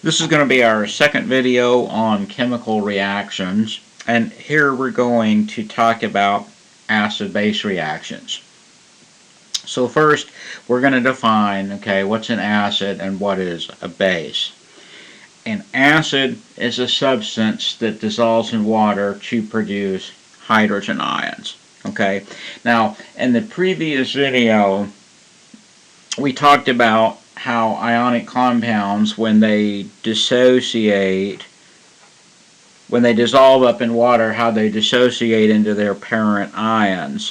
This is going to be our second video on chemical reactions, and here we're going to talk about acid-base reactions. So first, we're going to define, what's an acid and what is a base. An acid is a substance that dissolves in water to produce hydrogen ions. Now, in the previous video, we talked about how ionic compounds, when they dissociate, when they dissolve up in water, how they dissociate into their parent ions.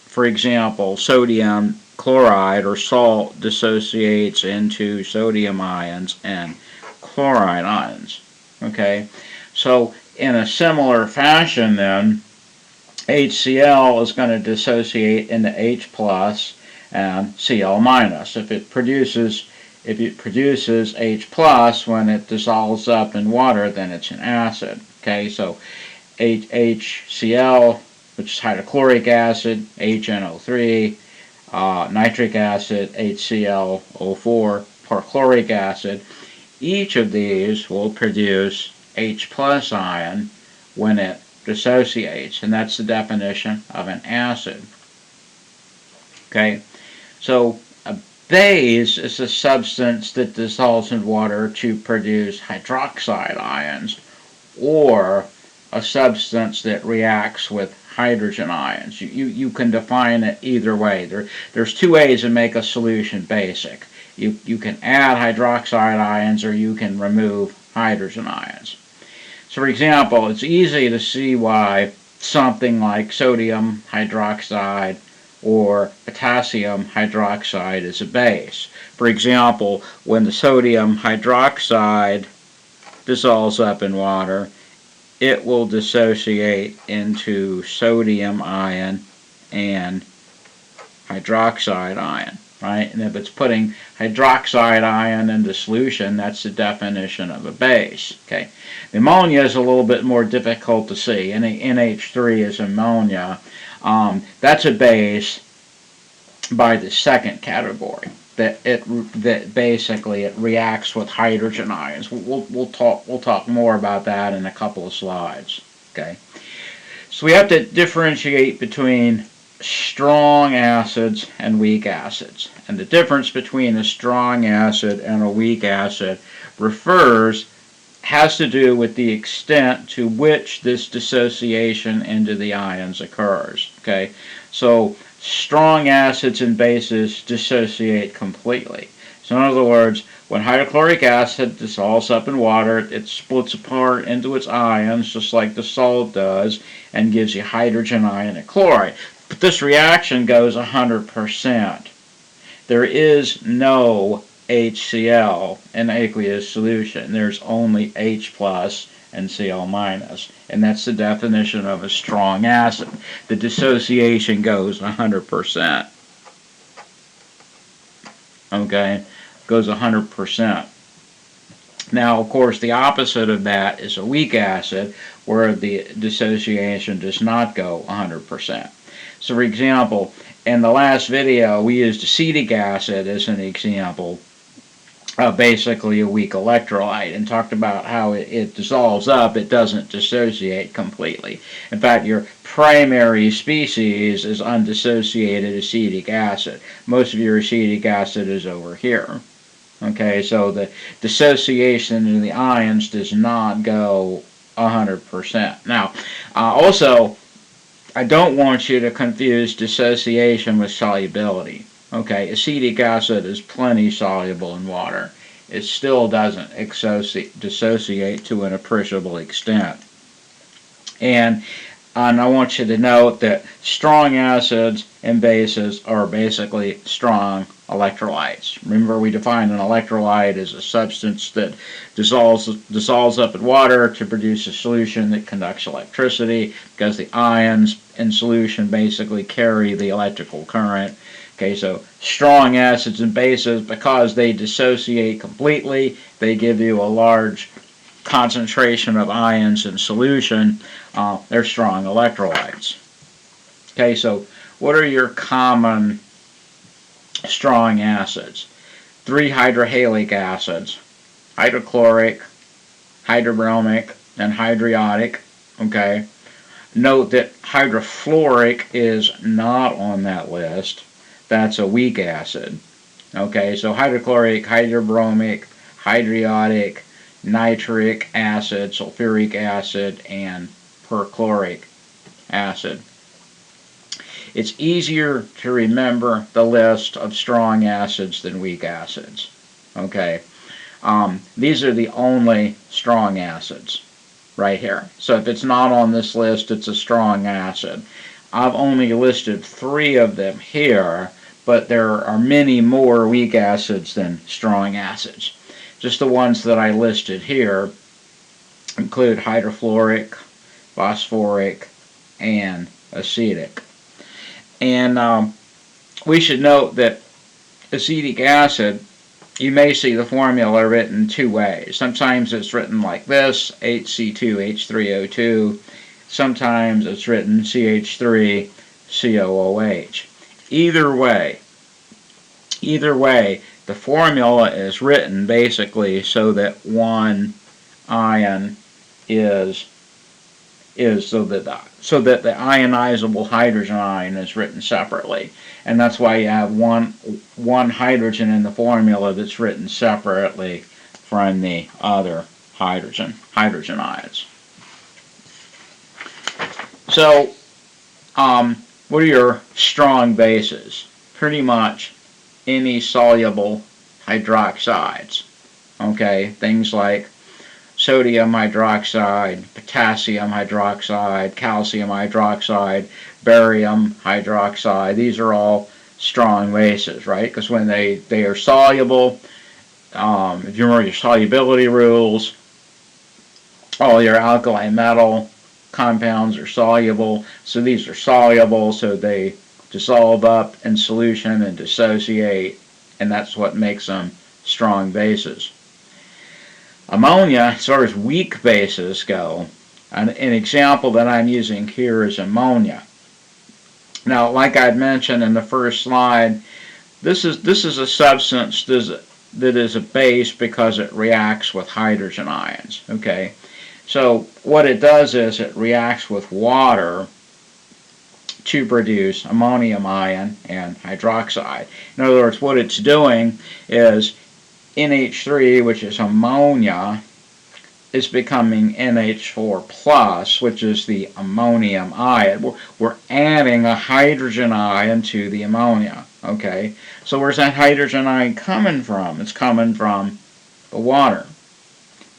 For example, sodium chloride or salt dissociates into sodium ions and chloride ions. So in a similar fashion then, HCl is going to dissociate into H plus and Cl minus. If it produces H plus when it dissolves up in water, then it's an acid. So HCl, which is hydrochloric acid, HNO3, nitric acid, HClO4, perchloric acid. Each of these will produce H plus ion when it dissociates, and that's the definition of an acid. So a base is a substance that dissolves in water to produce hydroxide ions, or a substance that reacts with hydrogen ions. You can define it either way. There's two ways to make a solution basic. You can add hydroxide ions, or you can remove hydrogen ions. So for example, it's easy to see why something like sodium hydroxide or potassium hydroxide is a base. For example, when the sodium hydroxide dissolves up in water, it will dissociate into sodium ion and hydroxide ion, right? And if it's putting hydroxide ion into solution, that's the definition of a base. The ammonia is a little bit more difficult to see. NH3 is ammonia. That's a base by the second category. That basically it reacts with hydrogen ions. We'll talk more about that in a couple of slides. So we have to differentiate between strong acids and weak acids, and the difference between a strong acid and a weak acid has to do with the extent to which this dissociation into the ions occurs. So strong acids and bases dissociate completely. So in other words, when hydrochloric acid dissolves up in water, it splits apart into its ions just like the salt does and gives you hydrogen ion and chloride. But this reaction goes 100%. There is no HCl in aqueous solution. There's only H plus and Cl minus, and that's the definition of a strong acid. The dissociation goes 100%. Goes 100%. Now, of course, the opposite of that is a weak acid, where the dissociation does not go 100%. So, for example, in the last video, we used acetic acid as an example, basically a weak electrolyte, and talked about how it dissolves up. It doesn't dissociate completely. In fact, your primary species is undissociated acetic acid. Most of your acetic acid is over here. So the dissociation in the ions does not go 100%. Now, also, I don't want you to confuse dissociation with solubility. Acetic acid is plenty soluble in water. It still doesn't dissociate to an appreciable extent. And I want you to note that strong acids and bases are basically strong electrolytes. Remember, we define an electrolyte as a substance that dissolves up in water to produce a solution that conducts electricity, because the ions in solution basically carry the electrical current. So strong acids and bases, because they dissociate completely, they give you a large concentration of ions in solution. They're strong electrolytes. So what are your common strong acids? 3 hydrohalic acids, hydrochloric, hydrobromic, and hydriotic. Okay. Note that hydrofluoric is not on that list. That's a weak acid. Okay, so hydrochloric, hydrobromic, hydriotic, nitric acid, sulfuric acid, and perchloric acid. It's easier to remember the list of strong acids than weak acids. Okay, these are the only strong acids right here. So if it's not on this list, it's a strong acid. I've only listed 3 of them here, but there are many more weak acids than strong acids. Just the ones that I listed here include hydrofluoric, phosphoric, and acetic. And we should note that acetic acid, you may see the formula written 2 ways. Sometimes it's written like this, HC2H3O2. Sometimes it's written CH3COOH. Either way, the formula is written basically so that one ion is so that the ionizable hydrogen ion is written separately. And that's why you have one hydrogen in the formula that's written separately from the other hydrogen ions. So, what are your strong bases? Pretty much any soluble hydroxides. Okay, things like sodium hydroxide, potassium hydroxide, calcium hydroxide, barium hydroxide. These are all strong bases, right? Because when they are soluble, if you remember your solubility rules, all your alkali metal compounds are soluble. So these are soluble, so they dissolve up in solution and dissociate, and that's what makes them strong bases. Ammonia, as far as weak bases go, an example that I'm using here is ammonia. Now, like I'd mentioned in the first slide, this is a substance that is a base because it reacts with hydrogen ions. Okay, so what it does is it reacts with water to produce ammonium ion and hydroxide. In other words, what it's doing is NH3, which is ammonia, is becoming NH4 plus, which is the ammonium ion. We're adding a hydrogen ion to the ammonia. Okay, so where's that hydrogen ion coming from? It's coming from the water.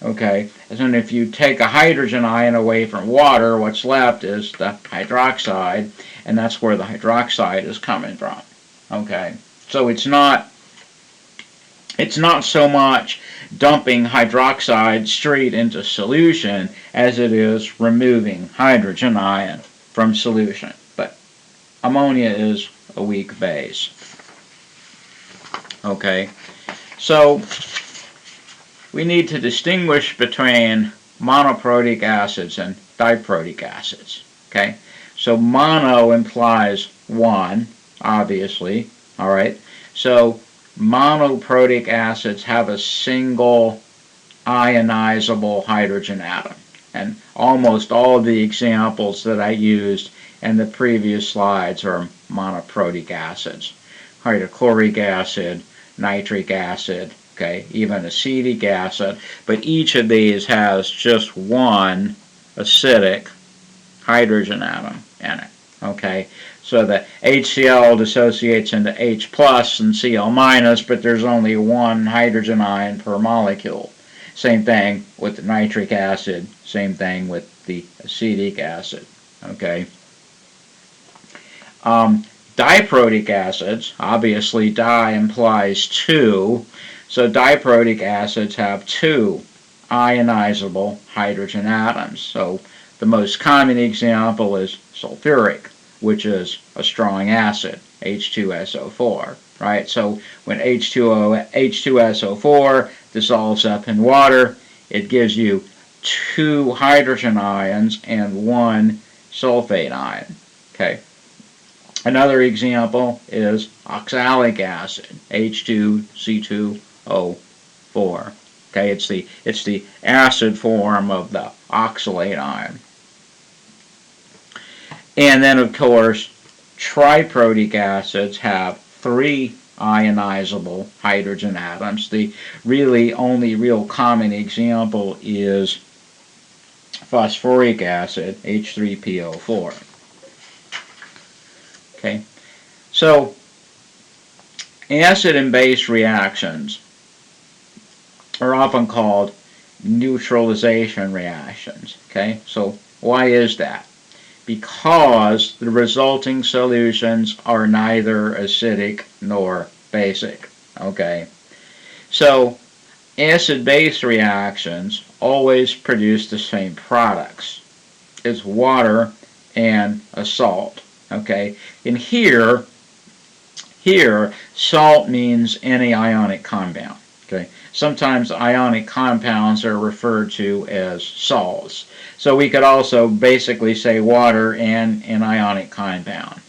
Okay, and then if you take a hydrogen ion away from water, what's left is the hydroxide, and that's where the hydroxide is coming from. Okay, so it's not so much dumping hydroxide straight into solution as it is removing hydrogen ion from solution. But ammonia is a weak base. Okay, so we need to distinguish between monoprotic acids and diprotic acids. Okay, so mono implies one, obviously. All right, so monoprotic acids have a single ionizable hydrogen atom. And almost all of the examples that I used in the previous slides are monoprotic acids. Hydrochloric acid, nitric acid, okay, even acetic acid, but each of these has just one acidic hydrogen atom in it. Okay, so the HCl dissociates into H plus and Cl minus, but there's only one hydrogen ion per molecule. Same thing with the nitric acid, same thing with the acetic acid. Okay. Diprotic acids, obviously di implies two, so diprotic acids have two ionizable hydrogen atoms. So the most common example is sulfuric, which is a strong acid, H2SO4, right? So when H2SO4 dissolves up in water, it gives you two hydrogen ions and one sulfate ion, okay? Another example is oxalic acid, H2C2O4. Okay, it's the acid form of the oxalate ion. And then, of course, triprotic acids have 3 ionizable hydrogen atoms. The really only real common example is phosphoric acid, H3PO4. Okay, so acid and base reactions are often called neutralization reactions. Okay, so why is that? Because the resulting solutions are neither acidic nor basic. Okay, so acid-base reactions always produce the same products. It's water and a salt. Okay, and here salt means any ionic compound. Okay, sometimes ionic compounds are referred to as salts. So we could also basically say water and an ionic compound.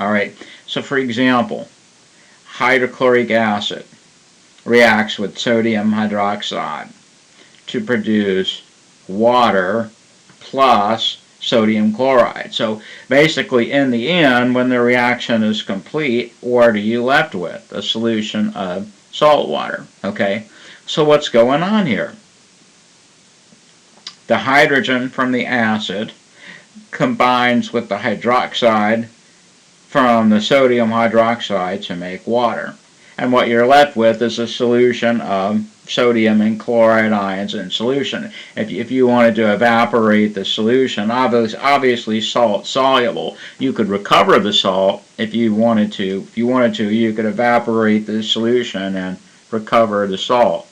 All right, so for example, hydrochloric acid reacts with sodium hydroxide to produce water plus sodium chloride. So basically, in the end, when the reaction is complete, what are you left with? A solution of salt water. Okay, so what's going on here? The hydrogen from the acid combines with the hydroxide from the sodium hydroxide to make water. And what you're left with is a solution of sodium and chloride ions in solution. If you wanted to evaporate the solution, obviously salt soluble, you could recover the salt if you wanted to. If you wanted to, you could evaporate the solution and recover the salt.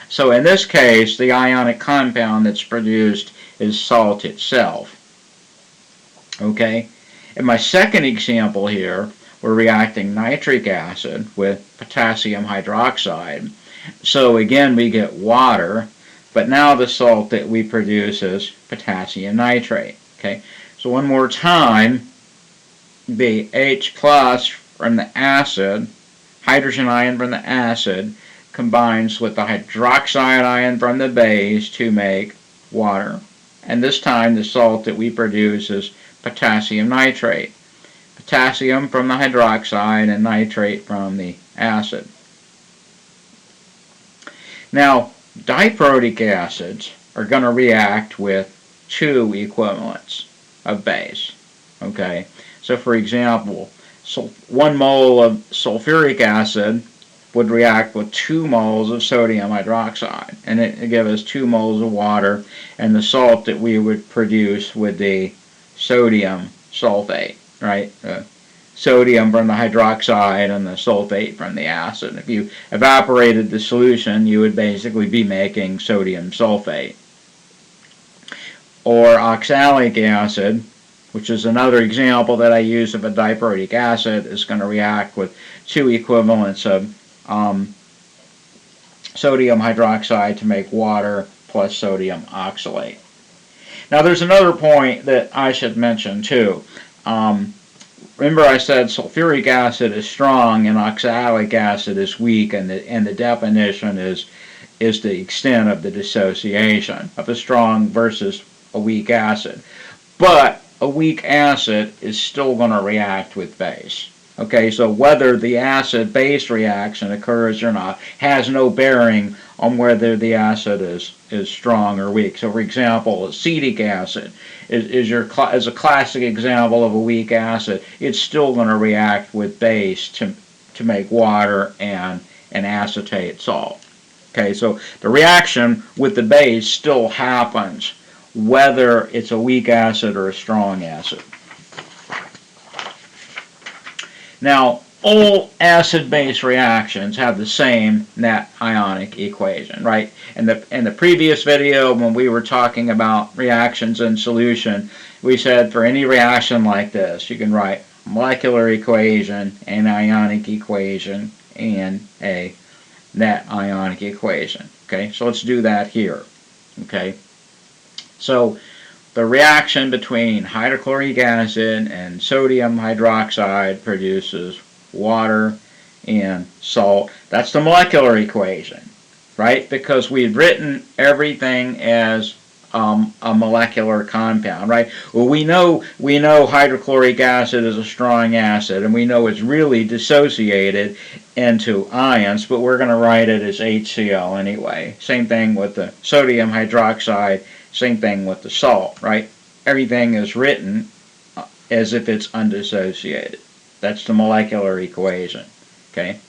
So in this case, the ionic compound that's produced is salt itself. Okay? In my second example here, we're reacting nitric acid with potassium hydroxide. So again, we get water, but now the salt that we produce is potassium nitrate. Okay, so one more time, the H plus from the acid, hydrogen ion from the acid, combines with the hydroxide ion from the base to make water. And this time the salt that we produce is potassium nitrate. Potassium from the hydroxide and nitrate from the acid. Now, diprotic acids are going to react with 2 equivalents of base. Okay, so for example, 1 mole of sulfuric acid would react with 2 moles of sodium hydroxide, and it would give us 2 moles of water, and the salt that we would produce would be sodium sulfate, right? Sodium from the hydroxide and the sulfate from the acid. If you evaporated the solution, you would basically be making sodium sulfate. Or oxalic acid, which is another example that I use of a diprotic acid, is going to react with 2 equivalents of sodium hydroxide to make water plus sodium oxalate. Now there's another point that I should mention too. Remember I said sulfuric acid is strong and oxalic acid is weak, and the definition is the extent of the dissociation of a strong versus a weak acid. But a weak acid is still going to react with base. Okay, so whether the acid-base reaction occurs or not has no bearing on whether the acid is strong or weak. So for example, acetic acid is a classic example of a weak acid. It's still going to react with base to make water and an acetate salt. Okay, so the reaction with the base still happens whether it's a weak acid or a strong acid. Now, all acid-base reactions have the same net ionic equation, right? In the previous video, when we were talking about reactions in solution, we said for any reaction like this, you can write molecular equation, an ionic equation, and a net ionic equation. Okay, so let's do that here. Okay, so the reaction between hydrochloric acid and sodium hydroxide produces water and salt. That's the molecular equation. right? Because we've written everything as a molecular compound, right? Well, we know hydrochloric acid is a strong acid, and we know it's really dissociated into ions, but we're going to write it as HCl anyway. Same thing with the sodium hydroxide, same thing with the salt, right? Everything is written as if it's undissociated. That's the molecular equation, okay?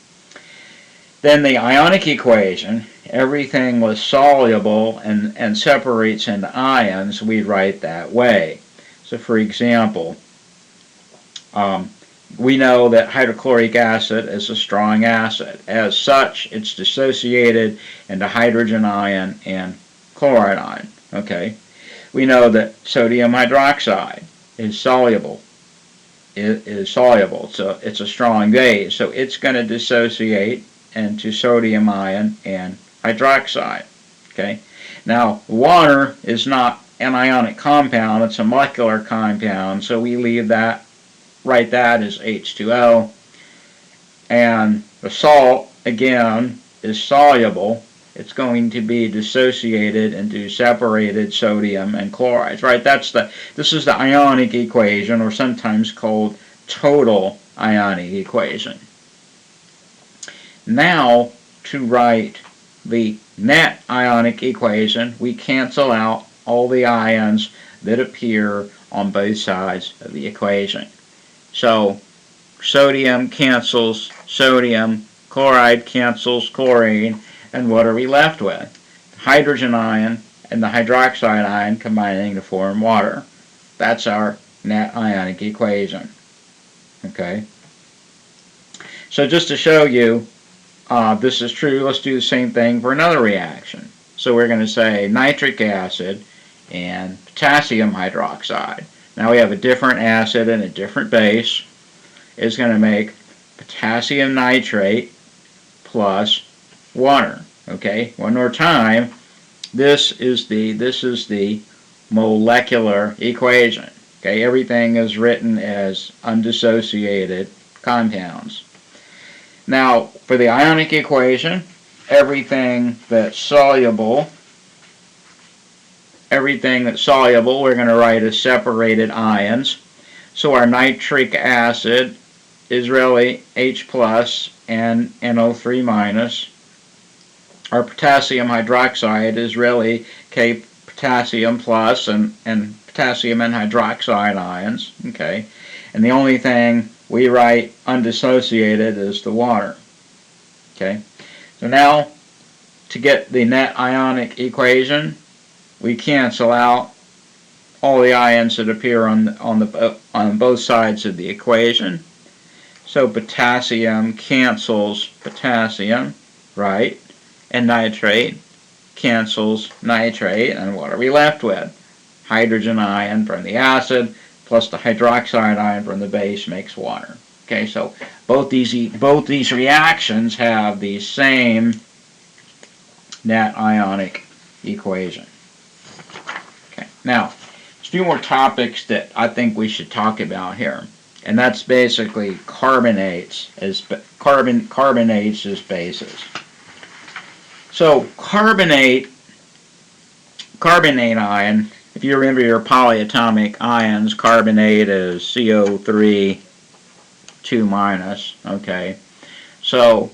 Then the ionic equation, everything was soluble and separates into ions, we write that way. So for example, we know that hydrochloric acid is a strong acid. As such, it's dissociated into hydrogen ion and chloride ion. Okay. We know that sodium hydroxide is soluble. It is soluble, so it's a strong base. So it's going to dissociate into sodium ion and hydroxide. Okay. Now, water is not an ionic compound, it's a molecular compound, so we leave that, write that as H2O. And the salt, again, is soluble. It's going to be dissociated into separated sodium and chlorides, right? This is the ionic equation, or sometimes called total ionic equation. Now, to write the net ionic equation, we cancel out all the ions that appear on both sides of the equation. So, sodium cancels sodium, chloride cancels chlorine, and what are we left with? The hydrogen ion and the hydroxide ion combining to form water. That's our net ionic equation. Okay? So just to show you this is true, let's do the same thing for another reaction. So we're going to say nitric acid and potassium hydroxide. Now we have a different acid and a different base. It's going to make potassium nitrate plus water. Okay, one more time. This is the molecular equation. Okay, everything is written as undissociated compounds. Now, for the ionic equation, everything that's soluble, we're going to write as separated ions. So our nitric acid is really H plus and NO3 minus. Our potassium hydroxide is really K potassium plus and potassium and hydroxide ions. Okay, and the only thing we write undissociated is the water. Okay, so now to get the net ionic equation, we cancel out all the ions that appear on both sides of the equation. So potassium cancels potassium, right? And nitrate cancels nitrate, and what are we left with? Hydrogen ion from the acid plus the hydroxide ion from the base makes water. Okay, so both these reactions have the same net ionic equation. Okay, now a few more topics that I think we should talk about here, and that's basically carbonates as bases. So carbonate ion, if you remember your polyatomic ions, carbonate is CO3 2 minus, okay? So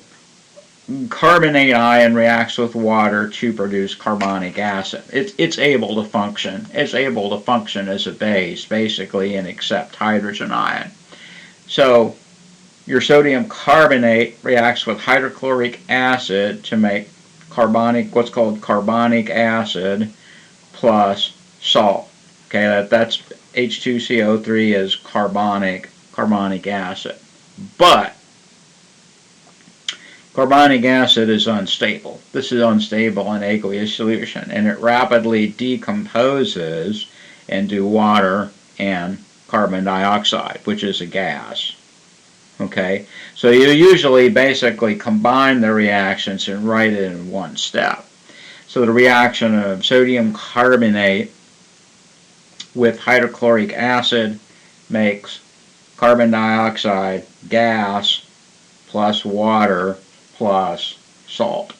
carbonate ion reacts with water to produce carbonic acid. It's able to function. It's able to function as a base, basically, and accept hydrogen ion. So your sodium carbonate reacts with hydrochloric acid to make what's called carbonic acid plus salt. Okay, that's H2CO3 is carbonic acid. But carbonic acid is unstable. This is unstable in aqueous solution, and it rapidly decomposes into water and carbon dioxide, which is a gas. Okay, so you usually basically combine the reactions and write it in one step. So the reaction of sodium carbonate with hydrochloric acid makes carbon dioxide gas plus water plus salt.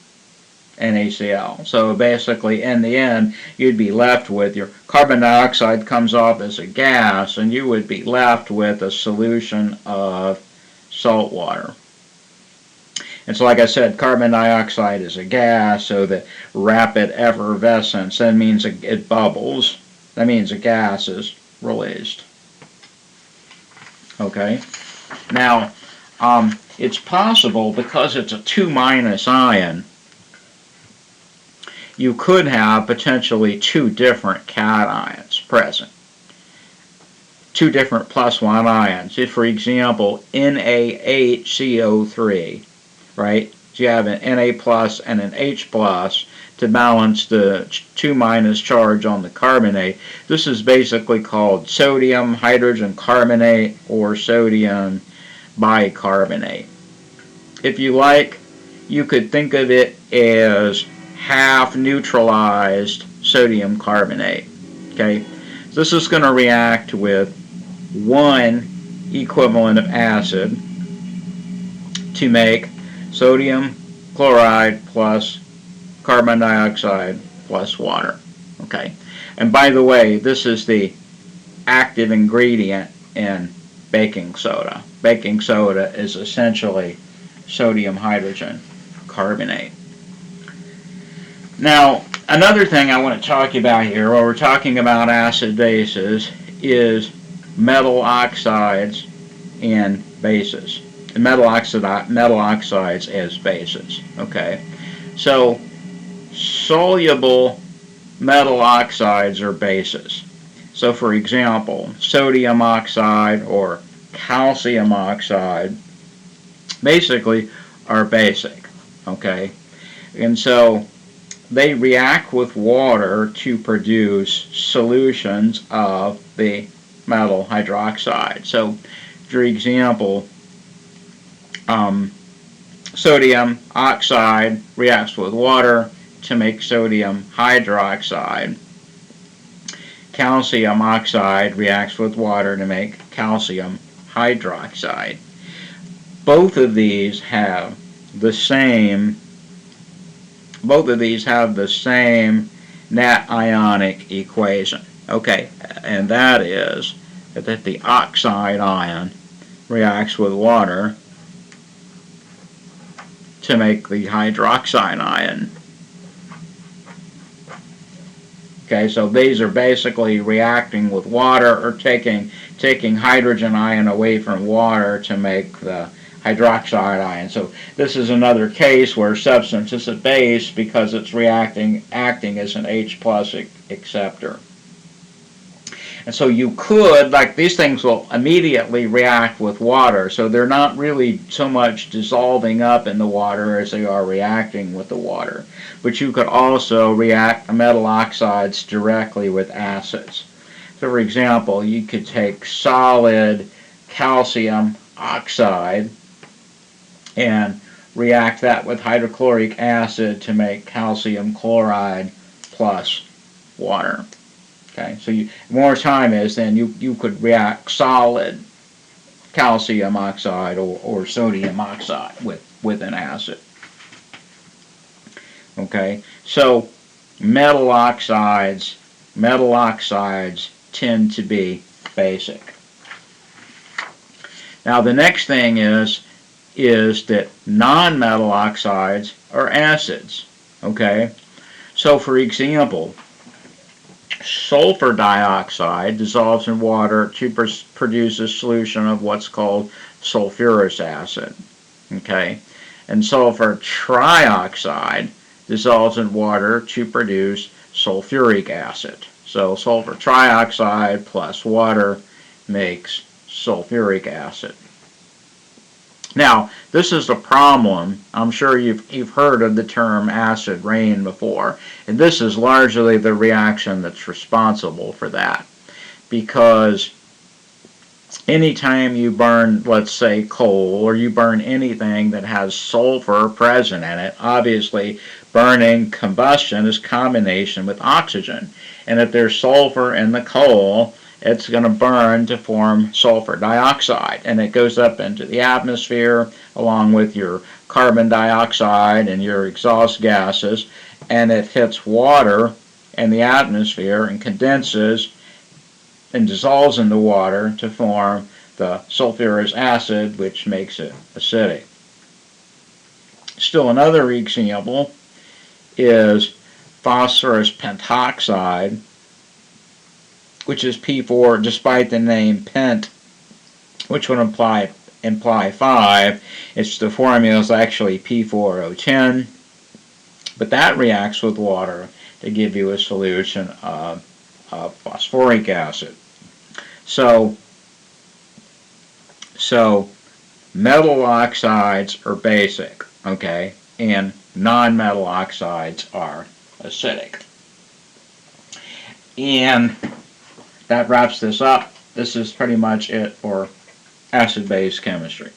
NaCl. So basically, in the end, you'd be left with your carbon dioxide comes off as a gas, and you would be left with a solution of salt water. And so, like I said, carbon dioxide is a gas, so the rapid effervescence, that means it bubbles. That means a gas is released. Okay? Now, it's possible, because it's a 2- ion, you could have potentially two different cations present. Two different +1 ions. If, for example, NaHCO3, right? So you have an Na plus and an H plus to balance the 2- charge on the carbonate. This is basically called sodium hydrogen carbonate or sodium bicarbonate. If you like, you could think of it as half neutralized sodium carbonate. Okay, so this is going to react with one equivalent of acid to make sodium chloride plus carbon dioxide plus water. Okay, and by the way, this is the active ingredient in baking soda. Baking soda is essentially sodium hydrogen carbonate. Now, another thing I want to talk about here, while we're talking about acid bases, is metal oxides and bases. And metal oxides as bases. Okay, so soluble metal oxides are bases. So, for example, sodium oxide or calcium oxide basically are basic. Okay, and so they react with water to produce solutions of the metal hydroxide. So, for example, sodium oxide reacts with water to make sodium hydroxide. Calcium oxide reacts with water to make calcium hydroxide. Both of these have the same net ionic equation. Okay, and that is that the oxide ion reacts with water to make the hydroxide ion. Okay, so these are basically reacting with water or taking hydrogen ion away from water to make the hydroxide ion. So this is another case where substance is a base because it's acting as an H plus acceptor. And so you could, like, these things will immediately react with water, so they're not really so much dissolving up in the water as they are reacting with the water. But you could also react metal oxides directly with acids. So, for example, you could take solid calcium oxide and react that with hydrochloric acid to make calcium chloride plus water. Okay, so more time is, then you could react solid calcium oxide or sodium oxide with an acid. Okay, so metal oxides tend to be basic. Now the next thing is that non-metal oxides are acids. Okay, so for example, sulfur dioxide dissolves in water to produce a solution of what's called sulfurous acid. Okay, and sulfur trioxide dissolves in water to produce sulfuric acid. So sulfur trioxide plus water makes sulfuric acid. Now, this is a problem. I'm sure you've heard of the term acid rain before, and this is largely the reaction that's responsible for that. Because anytime you burn, let's say, coal, or you burn anything that has sulfur present in it, obviously burning combustion is combination with oxygen. And if there's sulfur in the coal, it's going to burn to form sulfur dioxide, and it goes up into the atmosphere along with your carbon dioxide and your exhaust gases, and it hits water in the atmosphere and condenses and dissolves in the water to form the sulfurous acid, which makes it acidic. Still another example is phosphorus pentoxide, which is P4, despite the name pent, which would imply 5. The formula is actually P4O10, but that reacts with water to give you a solution of phosphoric acid. So metal oxides are basic, okay, and non-metal oxides are acidic. And that wraps this up. This is pretty much it for acid-base chemistry.